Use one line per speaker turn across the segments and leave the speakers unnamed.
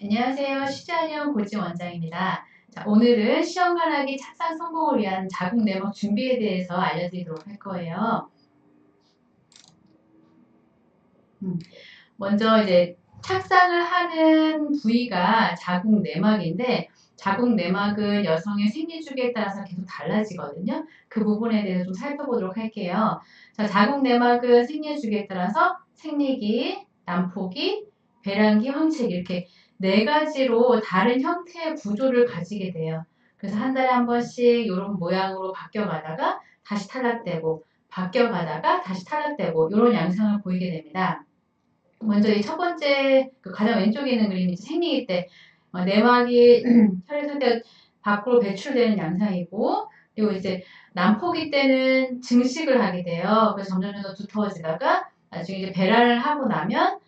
안녕하세요. 시자년 고진 원장입니다. 자, 오늘은 시험관하기 착상 성공을 위한 자궁 내막 준비에 대해서 알려드리도록 할 거예요. 먼저 이제 착상을 하는 부위가 자궁 내막인데 자궁 내막은 여성의 생리주기에 따라서 계속 달라지거든요. 그 부분에 대해서 좀 살펴보도록 할게요. 자, 자궁 내막은 생리주기에 따라서 생리기, 난포기, 배란기, 황체기 이렇게 네 가지로 다른 형태의 구조를 가지게 돼요. 그래서 한 달에 한 번씩 이런 모양으로 바뀌어가다가 다시 탈락되고 바뀌어가다가 다시 탈락되고 이런 양상을 보이게 됩니다. 먼저 이 첫 번째 그 가장 왼쪽에 있는 그림이 생리기 때 내막이 혈액 상태가 밖으로 배출되는 양상이고, 그리고 이제 난포기 때는 증식을 하게 돼요. 그래서 점점 더 두터워지다가 나중에 이제 배란을 하고 나면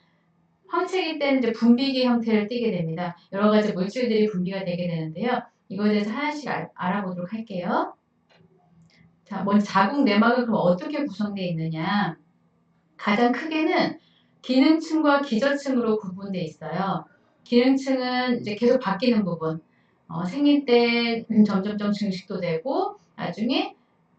황체기 때는 이제 분비기 형태를 띠게 됩니다. 여러 가지 물질들이 분비가 되게 되는데요. 이거에 대해서 하나씩 알아보도록 할게요. 자, 먼저 자궁 내막은 그럼 어떻게 구성되어 있느냐? 가장 크게는 기능층과 기저층으로 구분되어 있어요. 기능층은 이제 계속 바뀌는 부분. 생리 때 점점점 증식도 되고, 나중에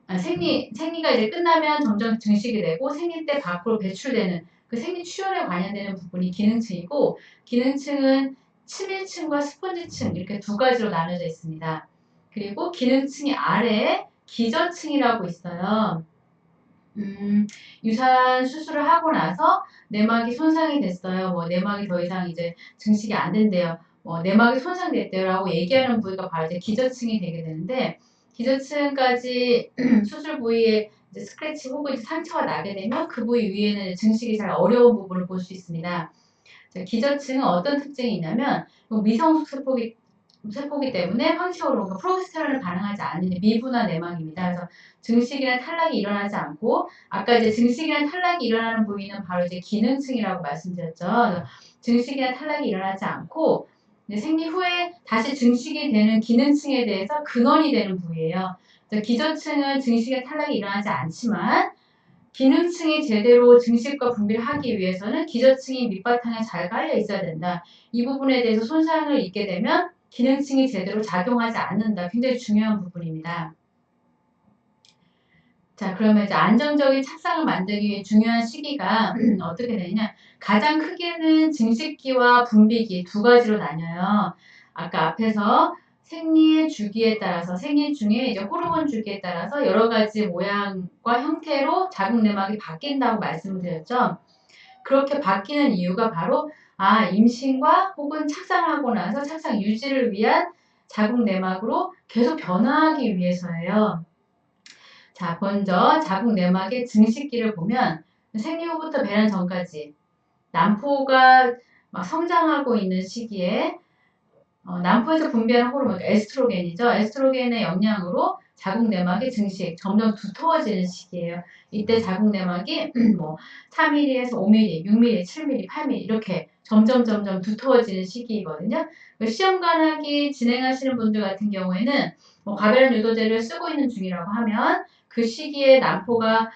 생리가 이제 끝나면 점점 증식이 되고, 생리 때 밖으로 배출되는 그 생리 출혈에 관련되는 부분이 기능층이고, 기능층은 치밀층과 스펀지층 이렇게 두 가지로 나눠져 있습니다. 그리고 기능층이 아래에 기저층이라고 있어요. 유산 수술을 하고 나서 내막이 손상이 됐어요. 뭐 내막이 더 이상 이제 증식이 안 된대요. 내막이 손상됐대요라고 얘기하는 부위가 바로 이제 기저층이 되게 되는데, 기저층까지 수술 부위에 이제 스크래치 혹은 이제 상처가 나게 되면 그 부위 위에는 증식이 잘 어려운 부분을 볼 수 있습니다. 기저층은 어떤 특징이 있냐면 미성숙 세포기 때문에 황체 호르몬, 프로게스테론을 반응하지 않는 미분화 내막입니다. 그래서 증식이나 탈락이 일어나지 않고, 아까 이제 증식이나 탈락이 일어나는 부위는 바로 이제 기능층이라고 말씀드렸죠. 증식이나 탈락이 일어나지 않고 생리 후에 다시 증식이 되는 기능층에 대해서 근원이 되는 부위예요. 기저층은 증식이나 탈락이 일어나지 않지만 기능층이 제대로 증식과 분비를 하기 위해서는 기저층이 밑바탕에 잘 깔려 있어야 된다. 이 부분에 대해서 손상을 입게 되면 기능층이 제대로 작용하지 않는다. 굉장히 중요한 부분입니다. 자, 그러면 이제 안정적인 착상을 만들기 위해 중요한 시기가 어떻게 되느냐. 가장 크게는 증식기와 분비기 두 가지로 나뉘어요. 아까 앞에서 생리 주기에 따라서, 생리 중에 이제 호르몬 주기에 따라서 여러 가지 모양과 형태로 자궁 내막이 바뀐다고 말씀드렸죠. 그렇게 바뀌는 이유가 바로 임신과 혹은 착상하고 나서 착상 유지를 위한 자궁 내막으로 계속 변화하기 위해서예요. 자, 먼저 자궁 내막의 증식기를 보면 생리 후부터 배란 전까지 난포가 막 성장하고 있는 시기에 난포에서 분비하는 호르몬, 그러니까 에스트로겐이죠. 에스트로겐의 영향으로 자궁 내막의 증식, 점점 두터워지는 시기예요. 이때 자궁 내막이 뭐 4mm에서 5mm, 6mm, 7mm, 8mm 이렇게 점점 두터워지는 시기이거든요. 시험관하기 진행하시는 분들 같은 경우에는 과배란 유도제를 쓰고 있는 중이라고 하면 그 시기에 난포가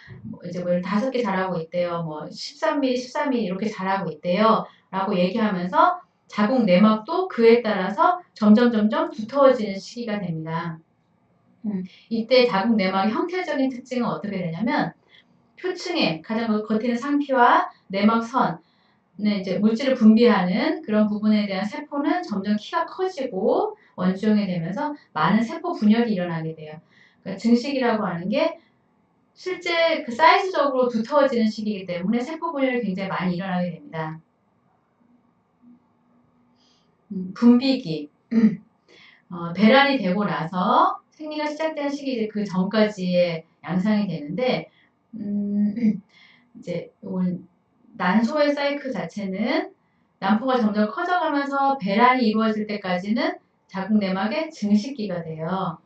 이제 뭐 5개 자라고 있대요. 뭐 13mm, 14mm 이렇게 자라고 있대요. 라고 얘기하면서 자궁 내막도 그에 따라서 점점 두터워지는 시기가 됩니다. 이때 자궁 내막의 형태적인 특징은 어떻게 되냐면 표층에 가장 겉에는 상피와 내막선은 이제 물질을 분비하는 그런 부분에 대한 세포는 점점 키가 커지고 원주형이 되면서 많은 세포 분열이 일어나게 돼요. 그러니까 증식이라고 하는 게 실제 그 사이즈적으로 두터워지는 시기이기 때문에 세포 분열이 굉장히 많이 일어나게 됩니다. 분비기. 배란이 되고 나서 생리가 시작되는 시기 그 전까지의 양상이 되는데, 이제 난소의 사이클 자체는 난포가 점점 커져가면서 배란이 이루어질 때까지는 자궁 내막의 증식기가 돼요.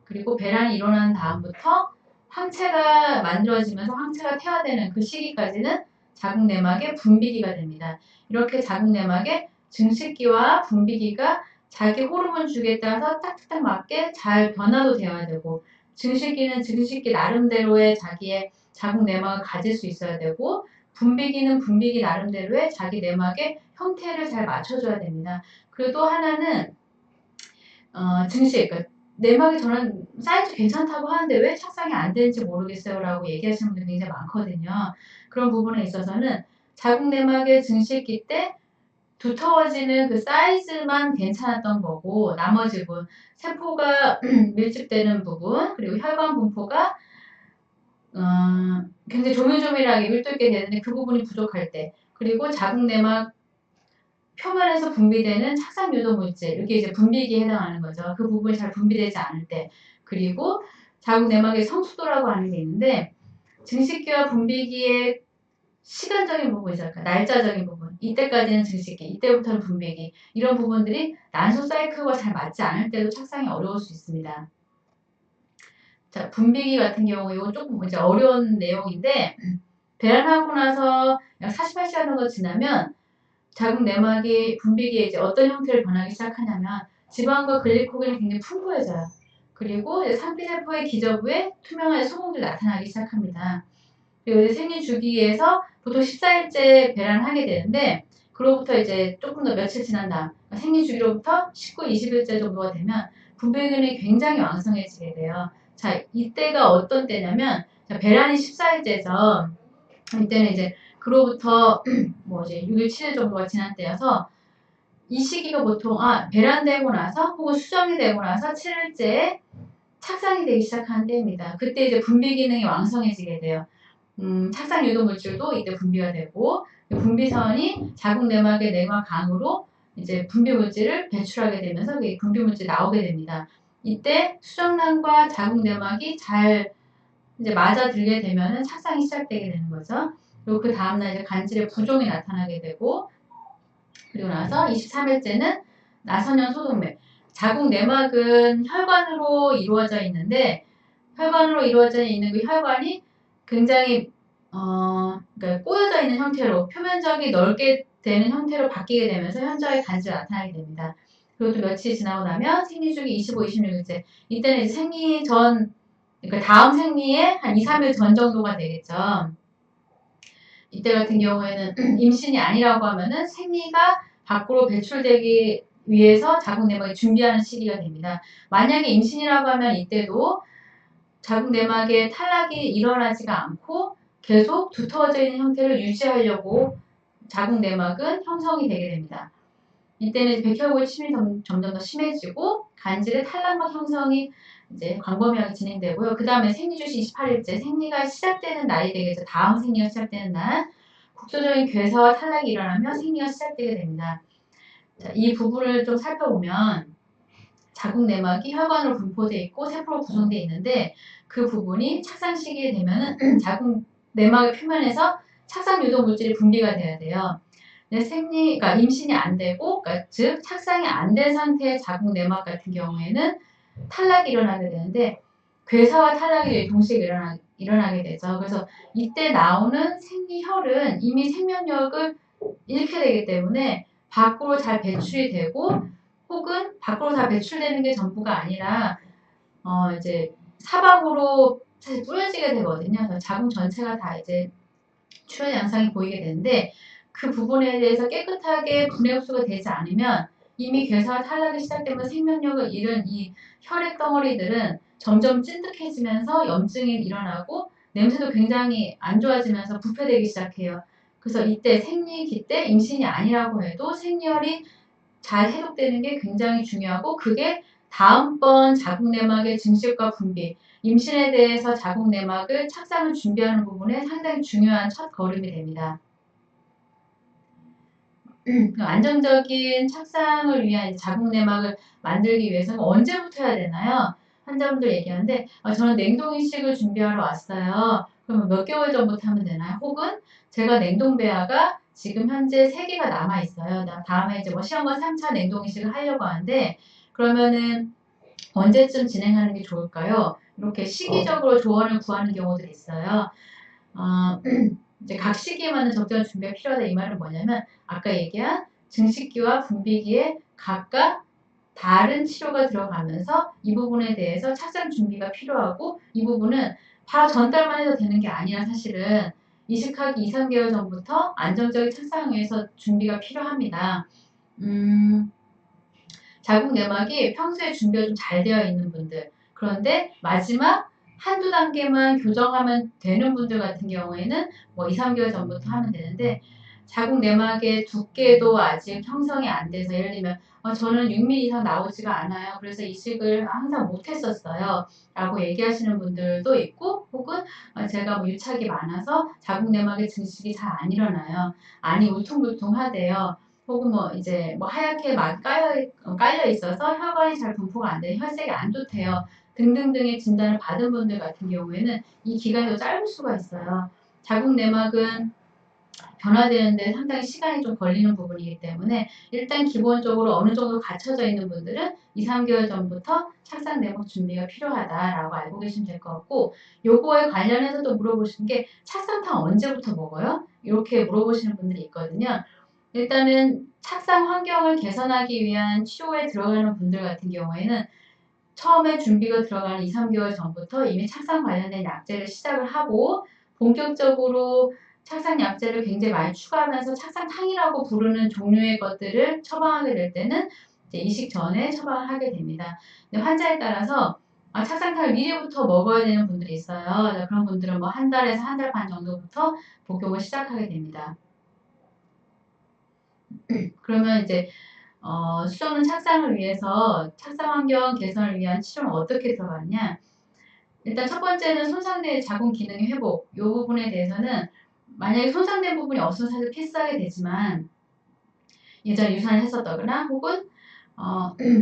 그리고 배란이 일어난 다음부터 황체가 만들어지면서 황체가 태화되는 그 시기까지는 자궁 내막의 분비기가 됩니다. 이렇게 자궁 내막의 증식기와 분비기가 자기 호르몬 주기에 따라서 딱딱 맞게 잘 변화도 되어야 되고, 증식기는 증식기 나름대로의 자기의 자궁 내막을 가질 수 있어야 되고, 분비기는 분비기 나름대로의 자기 내막의 형태를 잘 맞춰줘야 됩니다. 그리고 또 하나는 증식, 그러니까 내막이 저는 사이즈 괜찮다고 하는데 왜 착상이 안 되는지 모르겠어요 라고 얘기하시는 분들이 굉장히 많거든요. 그런 부분에 있어서는 자궁 내막의 증식기 때 두터워지는 그 사이즈만 괜찮았던 거고 나머지 부분, 세포가 밀집되는 부분, 그리고 혈관 분포가 굉장히 조밀조밀하게 밀도 있게 되는데 그 부분이 부족할 때, 그리고 자궁 내막 표면에서 분비되는 착상 유도 물질, 이게 이제 분비기에 해당하는 거죠. 그 부분이 잘 분비되지 않을 때, 그리고 자궁 내막의 성수도라고 하는 게 있는데 증식기와 분비기의 시간적인 부분이죠. 그러니까 날짜적인 부분. 이때까지는 증식기, 이때부터는 분비기. 이런 부분들이 난소 사이클과 잘 맞지 않을 때도 착상이 어려울 수 있습니다. 자, 분비기 같은 경우 이거 조금 이제 어려운 내용인데 배란하고 나서 약 48시간 정도 지나면 자궁 내막이 분비기에 이제 어떤 형태를 변하기 시작하냐면 지방과 글리코겐이 굉장히 풍부해져요. 그리고 상피세포의 기저부에 투명한 소금들이 나타나기 시작합니다. 그리고 이제 생리 주기에서 보통 14일째 배란하게 되는데 그로부터 이제 조금 더 며칠 지난 다음 생리 주기로부터 19, 20일째 정도가 되면 분비균이 굉장히 왕성해지게 돼요. 자, 이때가 어떤 때냐면 배란이 14일째죠. 이때는 이제 그로부터 뭐 이제 6일, 7일 정도가 지난 때여서 이 시기가 보통 배란되고 나서 혹은 수정이 되고 나서 7일째에 착상이 되기 시작하는 때입니다. 그때 이제 분비 기능이 왕성해지게 돼요. 착상 유도 물질도 이때 분비가 되고 분비선이 자궁 내막의 내막강으로 이제 분비 물질을 배출하게 되면서 그 분비 물질이 나오게 됩니다. 이때 수정란과 자궁 내막이 잘 이제 맞아들게 되면은 착상이 시작되게 되는 거죠. 그리고 그 다음날 이제 간질의 부종이 나타나게 되고 그리고 나서 23일째는 나선형 소독맥. 자궁 내막은 혈관으로 이루어져 있는데 혈관으로 이루어져 있는 그 혈관이 굉장히 그러니까 꼬여져 있는 형태로 표면적이 넓게 되는 형태로 바뀌게 되면서 현저하게 간질이 나타나게 됩니다. 그리고 또 며칠 지나고 나면 생리주기 25, 26일째 이때는 이제 생리 전 그러니까 다음 생리에 한 2, 3일 전 정도가 되겠죠. 이때 같은 경우에는 임신이 아니라고 하면은 생리가 밖으로 배출되기 위해서 자궁 내막이 준비하는 시기가 됩니다. 만약에 임신이라고 하면 이때도 자궁 내막에 탈락이 일어나지가 않고 계속 두터워져 있는 형태를 유지하려고 자궁 내막은 형성이 되게 됩니다. 이때는 백혈구의 침이 점점 더 심해지고 간질의 탈락막 형성이 이제 광범위하게 진행되고요. 그 다음에 생리주시 28일째 생리가 시작되는 날이 되겠죠. 다음 생리가 시작되는 날 국소적인 괴사와 탈락이 일어나며 생리가 시작되게 됩니다. 자, 이 부분을 좀 살펴보면 자궁 내막이 혈관으로 분포되어 있고 세포로 구성되어 있는데 그 부분이 착상 시기에 되면 자궁 내막의 표면에서 착상 유도 물질이 분비가 돼야 돼요. 그러니까 임신이 안 되고, 그러니까 즉 착상이 안 된 상태의 자궁 내막 같은 경우에는 탈락이 일어나게 되는데 괴사와 탈락이 동시에 일어나게 되죠. 그래서 이때 나오는 생리혈은 이미 생명력을 잃게 되기 때문에 밖으로 잘 배출이 되고 혹은 밖으로 다 배출되는 게 전부가 아니라 이제 사방으로 사실 뿌려지게 되거든요. 그래서 자궁 전체가 다 이제 출혈 양상이 보이게 되는데 그 부분에 대해서 깨끗하게 분해 흡수가 되지 않으면 이미 괴사와 탈락이 시작되면 생명력을 잃은 이 혈액 덩어리들은 점점 찐득해지면서 염증이 일어나고 냄새도 굉장히 안 좋아지면서 부패되기 시작해요. 그래서 이때 생리기 때 임신이 아니라고 해도 생리혈이 잘 해독되는 게 굉장히 중요하고 그게 다음번 자궁 내막의 증식과 분비, 임신에 대해서 자궁 내막을 착상을 준비하는 부분에 상당히 중요한 첫 걸음이 됩니다. 안정적인 착상을 위한 자궁 내막을 만들기 위해서는 언제부터 해야 되나요? 환자분들 얘기하는데 저는 냉동 이식을 준비하러 왔어요. 그러면 몇 개월 전부터 하면 되나요? 혹은 제가 냉동 배아가 지금 현재 3개가 남아 있어요. 다음에 이제 뭐 시험과 3차 냉동 이식을 하려고 하는데 그러면은 언제쯤 진행하는 게 좋을까요? 이렇게 시기적으로 조언을 구하는 경우들이 있어요. 이제 각 시기에 맞는 적절한 준비가 필요하다 이 말은 뭐냐면 아까 얘기한 증식기와 분비기에 각각 다른 치료가 들어가면서 이 부분에 대해서 착상 준비가 필요하고 이 부분은 바로 전달만 해도 되는 게 아니라 사실은 이식하기 2, 3개월 전부터 안정적인 착상을 위해서 준비가 필요합니다. 자궁 내막이 평소에 준비가 좀 잘 되어 있는 분들, 그런데 마지막 한두 단계만 교정하면 되는 분들 같은 경우에는 뭐 2, 3개월 전부터 하면 되는데, 자궁 내막의 두께도 아직 형성이 안 돼서, 예를 들면 저는 6mm 이상 나오지가 않아요. 그래서 이식을 항상 못했었어요 라고 얘기하시는 분들도 있고, 혹은 제가 뭐 유착이 많아서 자궁 내막의 증식이 잘 안 일어나요. 안이 울퉁불퉁하대요. 혹은 뭐 이제 뭐 하얗게 막 깔려 있어서 혈관이 잘 분포가 안 돼요. 혈색이 안 좋대요. 등등등의 진단을 받은 분들 같은 경우에는 이 기간이 더 짧을 수가 있어요. 자궁 내막은 변화되는데 상당히 시간이 좀 걸리는 부분이기 때문에 일단 기본적으로 어느 정도 갖춰져 있는 분들은 2, 3개월 전부터 착상 내막 준비가 필요하다라고 알고 계시면 될 것 같고, 요거에 관련해서도 물어보시는 게 착상탕 언제부터 먹어요? 이렇게 물어보시는 분들이 있거든요. 일단은 착상 환경을 개선하기 위한 치료에 들어가는 분들 같은 경우에는 처음에 준비가 들어가는 2, 3개월 전부터 이미 착상 관련된 약제를 시작을 하고, 본격적으로 착상 약제를 굉장히 많이 추가하면서 착상탕이라고 부르는 종류의 것들을 처방하게 될 때는 이제 이식 전에 처방을 하게 됩니다. 근데 환자에 따라서 착상탕을 미리부터 먹어야 되는 분들이 있어요. 그런 분들은 뭐 한 달에서 한 달 반 정도부터 복용을 시작하게 됩니다. 그러면 이제 수정은 착상을 위해서 착상 환경 개선을 위한 치료는 어떻게 들어가느냐? 일단 첫 번째는 손상된 자궁 기능의 회복. 이 부분에 대해서는 만약에 손상된 부분이 없으면 사실 패스하게 되지만, 예전에 유산을 했었다거나 혹은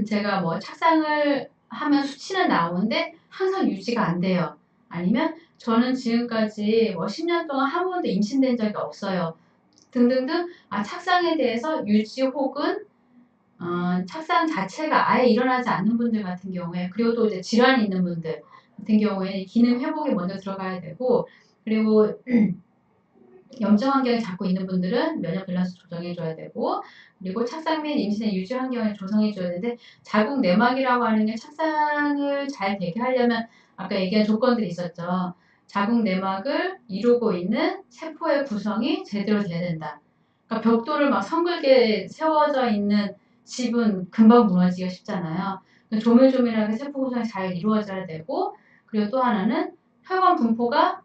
제가 뭐 착상을 하면 수치는 나오는데 항상 유지가 안 돼요. 아니면 저는 지금까지 뭐 10년 동안 한 번도 임신된 적이 없어요. 등등등. 착상에 대해서 유지 혹은 착상 자체가 아예 일어나지 않는 분들 같은 경우에, 그리고 또 이제 질환이 있는 분들 같은 경우에는 기능 회복에 먼저 들어가야 되고, 그리고 염증 환경에 자꾸 있는 분들은 면역 밸런스 조정해줘야 되고, 그리고 착상 및 임신의 유지 환경을 조성해줘야 되는데, 자궁 내막이라고 하는 게 착상을 잘 되게 하려면 아까 얘기한 조건들이 있었죠. 자궁 내막을 이루고 있는 세포의 구성이 제대로 돼야 된다. 그러니까 벽돌을 막 성글게 세워져 있는 집은 금방 무너지기가 쉽잖아요. 조밀조밀하게 세포 구성이 잘 이루어져야 되고, 그리고 또 하나는 혈관 분포가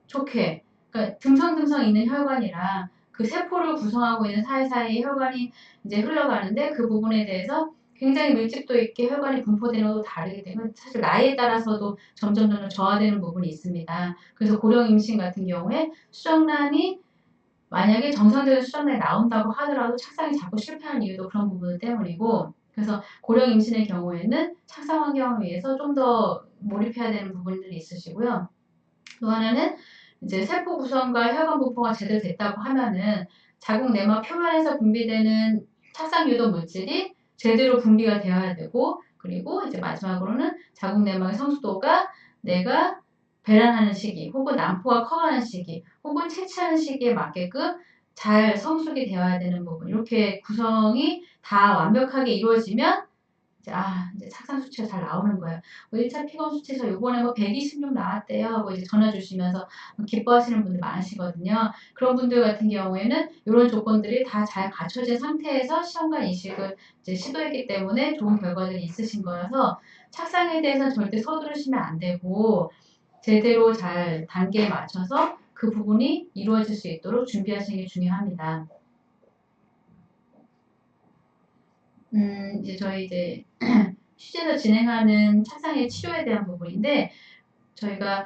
좋게, 그러니까 듬성듬성 있는 혈관이랑 그 세포를 구성하고 있는 사이사이 혈관이 이제 흘러가는데, 그 부분에 대해서 굉장히 밀집도 있게 혈관이 분포되는 것도 다르기 때문에 사실 나이에 따라서도 점점 저하되는 부분이 있습니다. 그래서 고령 임신 같은 경우에 수정란이 만약에 정상적인 수정란이 나온다고 하더라도 착상이 자꾸 실패하는 이유도 그런 부분 때문이고, 그래서 고령 임신의 경우에는 착상 환경을 위해서 좀 더 몰입해야 되는 부분들이 있으시고요. 또 하나는 이제 세포 구성과 혈관 분포가 제대로 됐다고 하면은 자궁 내막 표면에서 분비되는 착상 유도 물질이 제대로 분비가 되어야 되고, 그리고 이제 마지막으로는 자궁 내막의 성수도가 내가 배란하는 시기, 혹은 난포가 커가는 시기, 혹은 채취하는 시기에 맞게끔 잘 성숙이 되어야 되는 부분, 이렇게 구성이 다 완벽하게 이루어지면 이제 착상 수치가 잘 나오는 거예요. 1차 피검 수치에서 요번에 뭐 126 나왔대요 하고 이제 전화 주시면서 기뻐하시는 분들 많으시거든요. 그런 분들 같은 경우에는 이런 조건들이 다 잘 갖춰진 상태에서 시험관 이식을 이제 시도했기 때문에 좋은 결과들이 있으신 거라서, 착상에 대해서는 절대 서두르시면 안 되고, 제대로 잘 단계에 맞춰서 그 부분이 이루어질 수 있도록 준비하시는 게 중요합니다. 이제 저희 이제 취재에서 진행하는 착상의 치료에 대한 부분인데, 저희가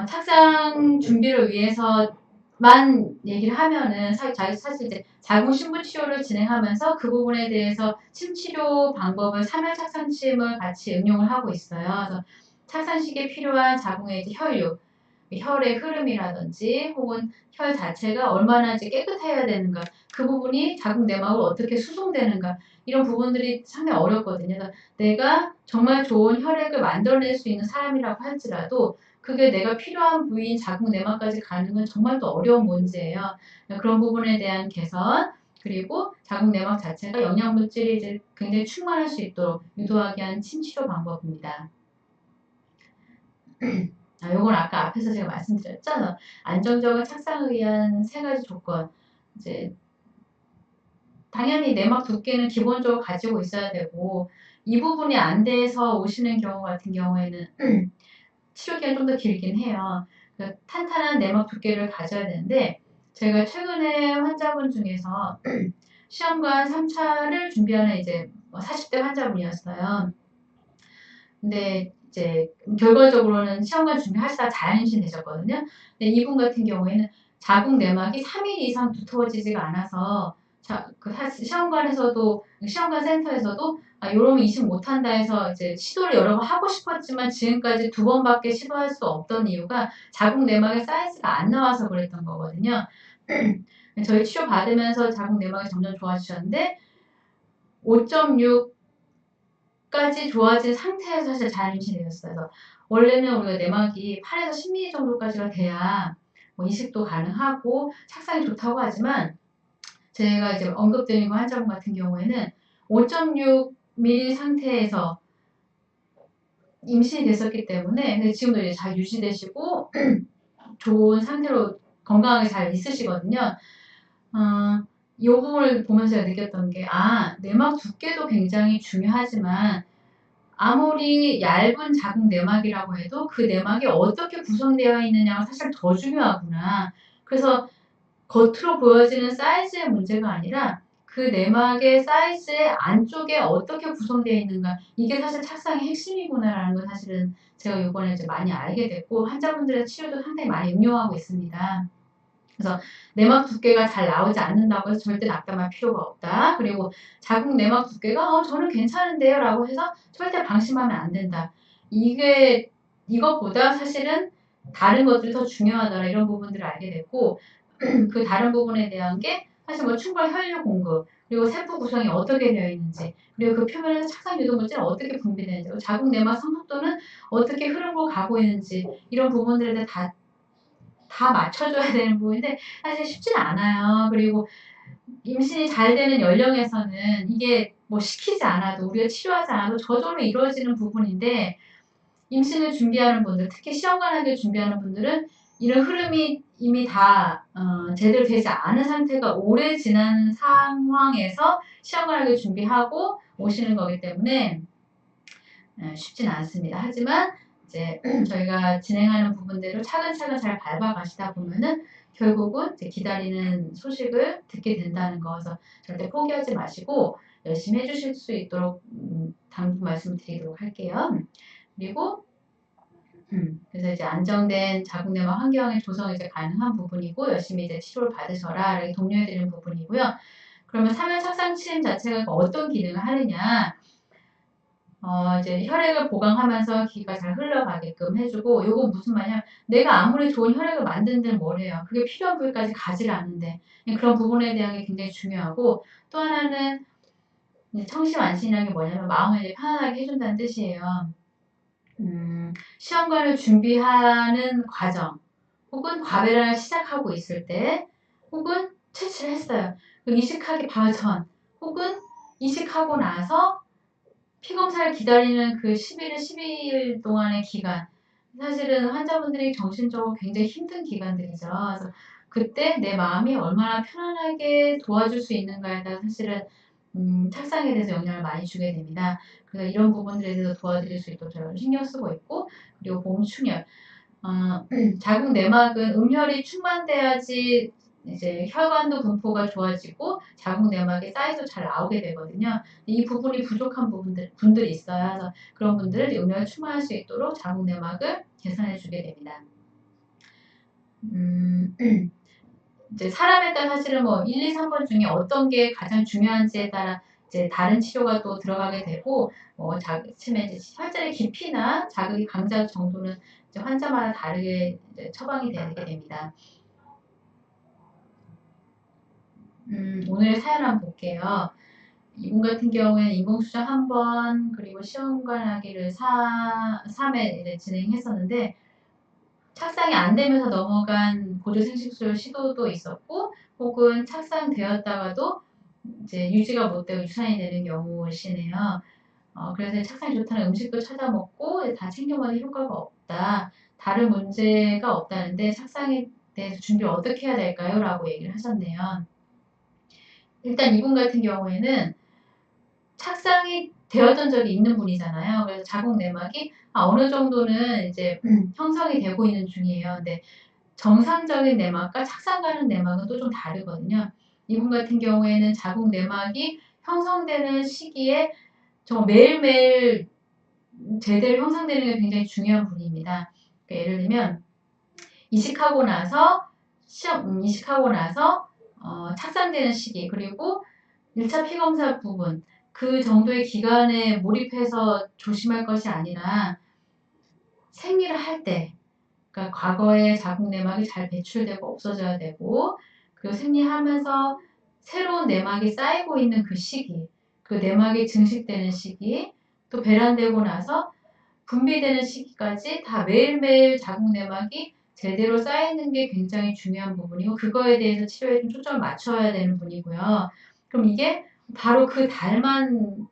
착상 준비를 위해서만 얘기를 하면은 사실 이제 자궁 신부 치료를 진행하면서 그 부분에 대해서 침 치료 방법을 3혈 착상침을 같이 응용을 하고 있어요. 그래서 착상 시기에 필요한 자궁의 이제 혈류, 혈의 흐름이라든지 혹은 혈 자체가 얼마나 이제 깨끗해야 되는가, 그 부분이 자궁 내막으로 어떻게 수송되는가, 이런 부분들이 상당히 어렵거든요. 그래서 내가 정말 좋은 혈액을 만들어낼 수 있는 사람이라고 할지라도 그게 내가 필요한 부위인 자궁 내막까지 가는 건 정말 또 어려운 문제예요. 그런 부분에 대한 개선, 그리고 자궁 내막 자체가 영양물질이 이제 굉장히 충만할 수 있도록 유도하게 한 침치료 방법입니다. 요건 아까 앞에서 제가 말씀드렸잖아요. 안정적인 착상을 위한 세 가지 조건. 이제 당연히 내막 두께는 기본적으로 가지고 있어야 되고, 이 부분이 안 돼서 오시는 경우 같은 경우에는 치료 기간이 좀 더 길긴 해요. 탄탄한 내막 두께를 가져야 되는데, 제가 최근에 환자분 중에서 시험관 3차를 준비하는 이제 40대 환자분이었어요. 근데 이제 결과적으로는 시험관 준비하시다가 자연임신 되셨거든요. 근데 이분 같은 경우에는 자궁 내막이 3일 이상 두터워지지가 않아서 시험관에서도 시험관 센터에서도 요러면 이식 못한다 해서 이제 시도를 여러 번 하고 싶었지만 지금까지 2번밖에 시도할 수 없던 이유가 자궁 내막의 사이즈가 안 나와서 그랬던 거거든요. 저희 치료 받으면서 자궁 내막이 점점 좋아지셨는데 5.6까지 좋아진 상태에서 사실 자연임신이 되었어요. 그래서 원래는 우리가 내막이 8에서 10mm 정도까지가 돼야 뭐 이식도 가능하고 착상이 좋다고 하지만 제가 이제 언급드린 환자분 같은 경우에는 5.6mm 상태에서 임신이 됐었기 때문에 근데 지금도 이제 잘 유지되시고 좋은 상태로 건강하게 잘 있으시거든요. 이 부분을 보면서 제가 느꼈던 게 내막 두께도 굉장히 중요하지만 아무리 얇은 자궁 내막이라고 해도 그 내막이 어떻게 구성되어 있느냐가 사실 더 중요하구나. 그래서 겉으로 보여지는 사이즈의 문제가 아니라 그 내막의 사이즈의 안쪽에 어떻게 구성되어 있는가 이게 사실 착상의 핵심이구나라는 걸 사실은 제가 이번에 이제 많이 알게 됐고 환자분들의 치료도 상당히 많이 응용하고 있습니다. 그래서 내막 두께가 잘 나오지 않는다고 해서 절대 낙담할 필요가 없다. 그리고 자궁 내막 두께가 저는 괜찮은데요 라고 해서 절대 방심하면 안 된다. 이것보다 사실은 다른 것들이 더 중요하더라 이런 부분들을 알게 됐고 그 다른 부분에 대한 게 사실 뭐 충분한 혈류 공급 그리고 세포 구성이 어떻게 되어 있는지 그리고 그 표면에서 착상 유도 물질은 어떻게 분비되는지 자궁 내막 성숙도는 어떻게 흐름으로 가고 있는지 이런 부분들에 대해 다 맞춰줘야 되는 부분인데 사실 쉽지는 않아요. 그리고 임신이 잘 되는 연령에서는 이게 뭐 시키지 않아도 우리가 치료하지 않아도 저절로 이루어지는 부분인데 임신을 준비하는 분들 특히 시험관하기를 준비하는 분들은 이런 흐름이 이미 다 제대로 되지 않은 상태가 오래 지난 상황에서 시험관하기를 준비하고 오시는 거기 때문에 쉽지는 않습니다. 하지만 이제 저희가 진행하는 부분대로 차근차근 잘 밟아가시다 보면은 결국은 이제 기다리는 소식을 듣게 된다는 거서 절대 포기하지 마시고 열심히 해주실 수 있도록 당부 말씀을 드리도록 할게요. 그리고 그래서 이제 안정된 자궁 내막 환경의 조성이 이제 가능한 부분이고 열심히 이제 치료를 받으셔라 이렇게 독려해드리는 부분이고요. 그러면 사면 착상 치림 자체가 어떤 기능을 하느냐? 이제 혈액을 보강하면서 기가 잘 흘러가게끔 해주고, 요건 무슨 말이냐? 내가 아무리 좋은 혈액을 만든 데는 뭐래요? 그게 필요한 부위까지 가지를 않는데. 그런 부분에 대한 게 굉장히 중요하고, 또 하나는 청심환신이라는 게 뭐냐면 마음을 이제 편안하게 해준다는 뜻이에요. 시험관을 준비하는 과정, 혹은 과배란을 시작하고 있을 때, 혹은 채취를 했어요. 이식하기 바로 전, 혹은 이식하고 나서 피검사를 기다리는 그 11일, 12일 동안의 기간. 사실은 환자분들이 정신적으로 굉장히 힘든 기간들이죠. 그래서 그때 내 마음이 얼마나 편안하게 도와줄 수 있는가에 따라 사실은 착상에 대해서 영향을 많이 주게 됩니다. 그래서 이런 부분들에 대해서 도와드릴 수 있도록 저희가 신경 쓰고 있고 그리고 보험충혈. 자궁 내막은 음혈이 충만돼야지 이제 혈관도 분포가 좋아지고 자궁 내막의 사이즈도 잘 나오게 되거든요. 이 부분이 부족한 분들이 있어요. 그래서 그런 분들은 음혈을 충만할 수 있도록 자궁 내막을 개선해 주게 됩니다. 이제 사람에 따라 사실은 뭐 1, 2, 3번 중에 어떤 게 가장 중요한지에 따라 이제 다른 치료가 또 들어가게 되고 치매 혈전의 깊이나 자극이 강자 정도는 이제 환자마다 다르게 이제 처방이 되게 됩니다. 오늘의 사연 한번 볼게요. 이분 같은 경우에는 인공수정 1번 그리고 시험관하기를 3회 진행했었는데 착상이 안 되면서 넘어간 보조생식술 시도도 있었고 혹은 착상되었다가도 이제 유지가 못 되고 유산이 되는 경우시네요. 그래서 착상이 좋다는 음식도 찾아 먹고 다 챙겨 먹는 효과가 없다. 다른 문제가 없다는데 착상에 대해서 준비를 어떻게 해야 될까요? 라고 얘기를 하셨네요. 일단 이분 같은 경우에는 착상이 되었던 적이 있는 분이잖아요. 그래서 자궁 내막이 어느 정도는 이제 형성이 되고 있는 중이에요. 근데 정상적인 내막과 착상 가는 내막은 또 좀 다르거든요. 이분 같은 경우에는 자궁 내막이 형성되는 시기에 정말 매일매일 제대로 형성되는 게 굉장히 중요한 분입니다. 그러니까 예를 들면 이식하고 나서 이식하고 나서 착상되는 시기 그리고 1차 피검사 부분 그 정도의 기간에 몰입해서 조심할 것이 아니라 생리를 할 때 그러니까 과거에 자궁 내막이 잘 배출되고 없어져야 되고 그리고 생리하면서 새로운 내막이 쌓이고 있는 그 시기 그 내막이 증식되는 시기 또 배란되고 나서 분비되는 시기까지 다 매일매일 자궁 내막이 제대로 쌓이는 게 굉장히 중요한 부분이고 그거에 대해서 치료에 좀 초점을 맞춰야 되는 분이고요. 그럼 이게 바로 그 달만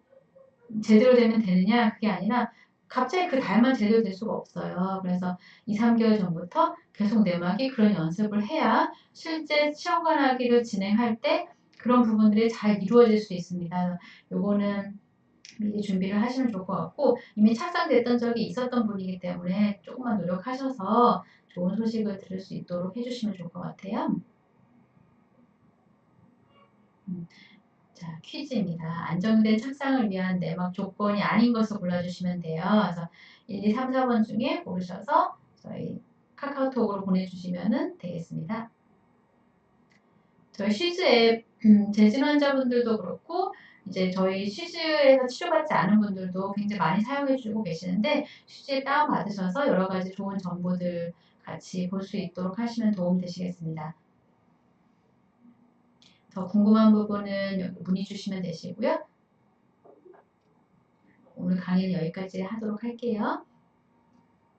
제대로 되면 되느냐? 그게 아니라 갑자기 그 달만 제대로 될 수가 없어요. 그래서 2, 3개월 전부터 계속 내막이 그런 연습을 해야 실제 시험관하기를 진행할 때 그런 부분들이 잘 이루어질 수 있습니다. 요거는 미리 준비를 하시면 좋을 것 같고 이미 착상됐던 적이 있었던 분이기 때문에 조금만 노력하셔서 좋은 소식을 들을 수 있도록 해주시면 좋을 것 같아요. 자, 퀴즈입니다. 안정된 착상을 위한 내막 조건이 아닌 것을 골라주시면 돼요. 그래서 1, 2, 3, 4번 중에 고르셔서 저희 카카오톡으로 보내주시면 되겠습니다. 저희 쉬즈 앱 재진 환자분들도 그렇고 이제 저희 쉬즈에서 치료받지 않은 분들도 굉장히 많이 사용해주고 계시는데 쉬즈 앱 다운받으셔서 여러 가지 좋은 정보들 같이 볼 수 있도록 하시면 도움 되시겠습니다. 더 궁금한 부분은 문의 주시면 되시고요. 오늘 강의는 여기까지 하도록 할게요.